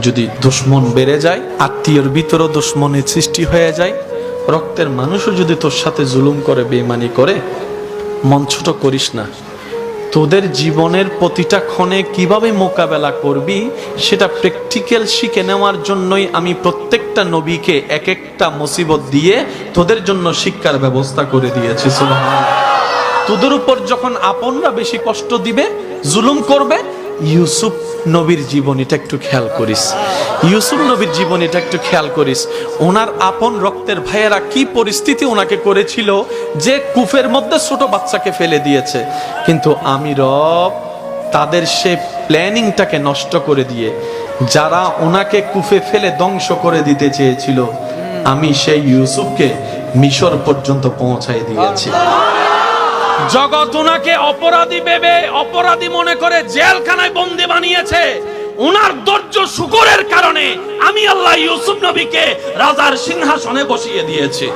যদি দুশ্মন বেড়ে যায়, আত্মীয়র ভিতরেও দুশ্মনের সৃষ্টি হয়ে যায়, রক্তের মানুষও যদি তোর সাথে জুলুম করে, বেঈমানি করে, মন ছোট করিস না। তোদের জীবনের প্রতিটা ক্ষণে কিভাবে মোকাবেলা করবি সেটা প্র্যাকটিক্যাল শিখে নেওয়ার জন্যই আমি প্রত্যেকটা নবীকে এক একটা মুসিবত দিয়ে তোদের জন্য শিক্ষার ব্যবস্থা করে দিয়েছি। সুবহানাল্লাহ। তোদের উপর যখন আপনরা বেশি কষ্ট দিবে, জুলুম করবে, ইউসুফ নবীর জীবনীটা একটু খেয়াল করিস। ইউসুফ নবীর জীবনীটা একটু খেয়াল করিস। ওনার আপন রক্তের ভাইয়েরা কি পরিস্থিতি ওনাকে করেছিল যে কূপের মধ্যে ছোট বাচ্চাকে ফেলে দিয়েছে, কিন্তু আমি রব তাদের সে প্ল্যানিংটাকে নষ্ট করে দিয়ে যারা ওনাকে কূপে ফেলে ধ্বংস করে দিতে চেয়েছিল, আমি সেই ইউসুফকে মিশর পর্যন্ত পৌঁছাই দিয়েছি। জগৎ ওনাকে অপরাধী ভেবে, অপরাধী মনে করে জেলখানায় বন্দী বানিয়েছে। ওনার ধৈর্য শুকরের কারণে আমি আল্লাহ ইউসুফ নবীকে রাজার সিংহাসনে বসিয়ে দিয়েছি।